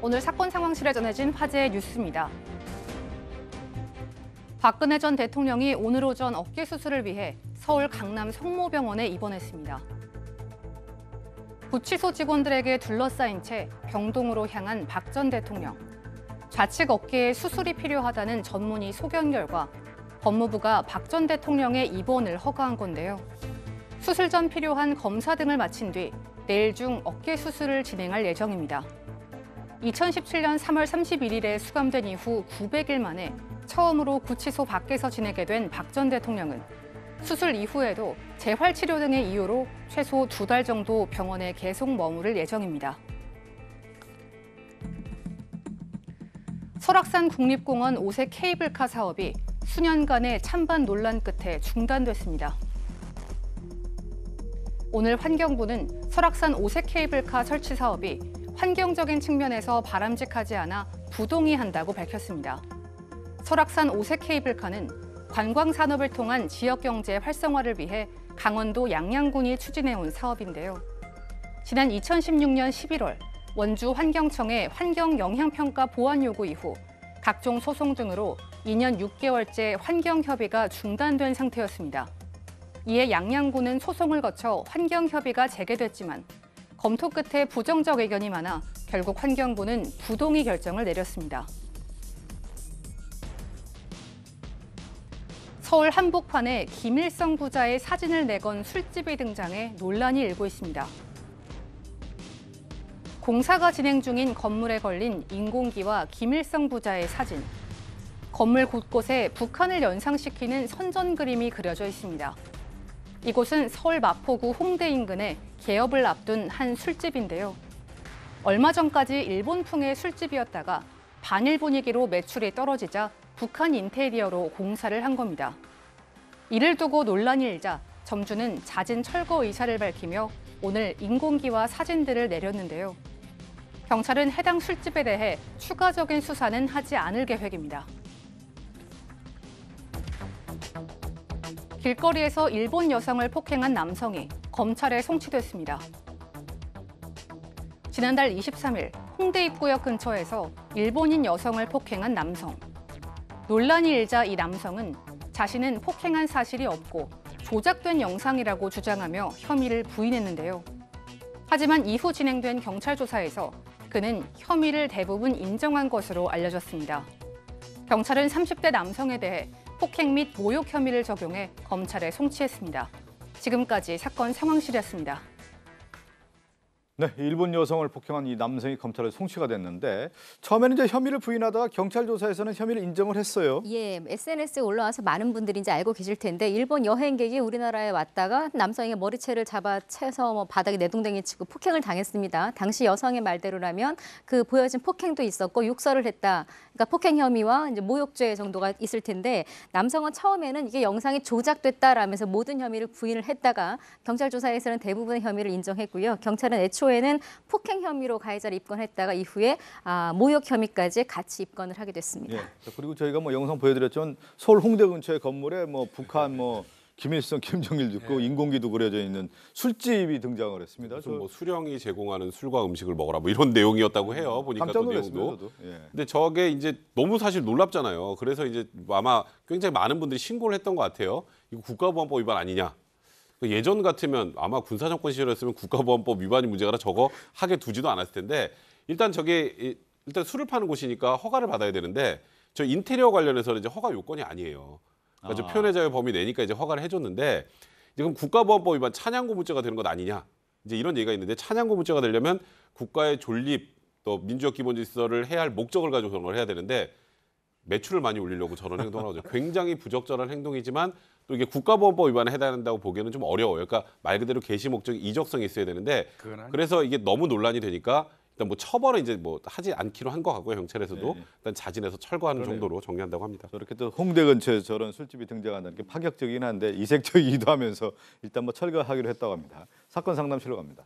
오늘 사건 상황실에 전해진 화제의 뉴스입니다. 박근혜 전 대통령이 오늘 오전 어깨 수술을 위해 서울 강남 성모병원에 입원했습니다. 구치소 직원들에게 둘러싸인 채 병동으로 향한 박 전 대통령. 좌측 어깨에 수술이 필요하다는 전문의 소견 결과 법무부가 박 전 대통령의 입원을 허가한 건데요. 수술 전 필요한 검사 등을 마친 뒤 내일 중 어깨 수술을 진행할 예정입니다. 2017년 3월 31일에 수감된 이후 900일 만에 처음으로 구치소 밖에서 지내게 된 박 전 대통령은 수술 이후에도 재활치료 등의 이유로 최소 2달 정도 병원에 계속 머무를 예정입니다. 설악산 국립공원 오색 케이블카 사업이 수년간의 찬반 논란 끝에 중단됐습니다. 오늘 환경부는 설악산 오색 케이블카 설치 사업이 환경적인 측면에서 바람직하지 않아 부동의한다고 밝혔습니다. 설악산 오색 케이블카는 관광 산업을 통한 지역 경제 활성화를 위해 강원도 양양군이 추진해온 사업인데요. 지난 2016년 11월 원주 환경청의 환경 영향평가 보완 요구 이후 각종 소송 등으로 2년 6개월째 환경 협의가 중단된 상태였습니다. 이에 양양군은 소송을 거쳐 환경 협의가 재개됐지만 검토 끝에 부정적 의견이 많아 결국 환경부는 부동의 결정을 내렸습니다. 서울 한복판에 김일성 부자의 사진을 내건 술집이 등장해 논란이 일고 있습니다. 공사가 진행 중인 건물에 걸린 인공기와 김일성 부자의 사진. 건물 곳곳에 북한을 연상시키는 선전 그림이 그려져 있습니다. 이곳은 서울 마포구 홍대 인근의 개업을 앞둔 한 술집인데요. 얼마 전까지 일본풍의 술집이었다가 반일 분위기로 매출이 떨어지자 북한 인테리어로 공사를 한 겁니다. 이를 두고 논란이 일자 점주는 잦은 철거 의사를 밝히며 오늘 인공기와 사진들을 내렸는데요. 경찰은 해당 술집에 대해 추가적인 수사는 하지 않을 계획입니다. 길거리에서 일본 여성을 폭행한 남성이 검찰에 송치됐습니다. 지난달 23일 홍대 입구역 근처에서 일본인 여성을 폭행한 남성. 논란이 일자 이 남성은 자신은 폭행한 사실이 없고 조작된 영상이라고 주장하며 혐의를 부인했는데요. 하지만 이후 진행된 경찰 조사에서 그는 혐의를 대부분 인정한 것으로 알려졌습니다. 경찰은 30대 남성에 대해 폭행 및 모욕 혐의를 적용해 검찰에 송치했습니다. 지금까지 사건 상황실이었습니다. 네, 일본 여성을 폭행한 이 남성이 검찰에 송치가 됐는데 처음에는 이제 혐의를 부인하다가 경찰 조사에서는 혐의를 인정을 했어요. 예, SNS에 올라와서 많은 분들이 이제 알고 계실 텐데 일본 여행객이 우리나라에 왔다가 남성의 머리채를 잡아채서 바닥에 내동댕이 치고 폭행을 당했습니다. 당시 여성의 말대로라면 그 보여진 폭행도 있었고 욕설을 했다. 그러니까 폭행 혐의와 이제 모욕죄 정도가 있을 텐데 남성은 처음에는 이게 영상이 조작됐다라면서 모든 혐의를 부인을 했다가 경찰 조사에서는 대부분의 혐의를 인정했고요. 경찰은 애초에는 폭행 혐의로 가해자를 입건했다가 이후에 모욕 혐의까지 같이 입건을 하게 됐습니다. 예, 그리고 저희가 영상 보여드렸지만 서울 홍대 근처의 건물에 북한 김일성, 김정일 있고 인공기도 그려져 있는 술집이 등장을 했습니다. 수령이 제공하는 술과 음식을 먹어라 이런 내용이었다고 해요. 보니까 깜짝 또 놀랐습니다. 내용도. 예. 근데 저게 이제 너무 사실 놀랍잖아요. 그래서 이제 아마 굉장히 많은 분들이 신고를 했던 것 같아요. 이거 국가보안법 위반 아니냐. 예전 같으면 아마 군사정권 시절이었으면 국가보안법 위반이 문제가 아니라 저거 하게 두지도 않았을 텐데 일단 일단 술을 파는 곳이니까 허가를 받아야 되는데 저 인테리어 관련해서는 이제 허가 요건이 아니에요. 그러니까 표현의 자유 범위 내니까 이제 허가를 해줬는데 지금 국가보안법 위반 찬양고무죄가 되는 것 아니냐 이제 이런 얘기가 있는데 찬양고무죄가 되려면 국가의 존립 또 민주적 기본 질서를 해야 할 목적을 가지고 그런 걸 해야 되는데 매출을 많이 올리려고 저런 행동을 하죠. 굉장히 부적절한 행동이지만 또 이게 국가보안법 위반에 해당한다고 보기에는 좀 어려워요. 그러니까 말 그대로 개시 목적이 이적성이 있어야 되는데 그래서 이게 너무 논란이 되니까 일단 처벌은 이제 하지 않기로 한 것 같고요. 경찰에서도 일단 자진해서 철거하는 정도로 정리한다고 합니다. 저렇게 또 홍대 근처에 저런 술집이 등장한다는 게 파격적이긴 한데 이색적이기도 하면서 일단 철거하기로 했다고 합니다. 사건 상담실로 갑니다.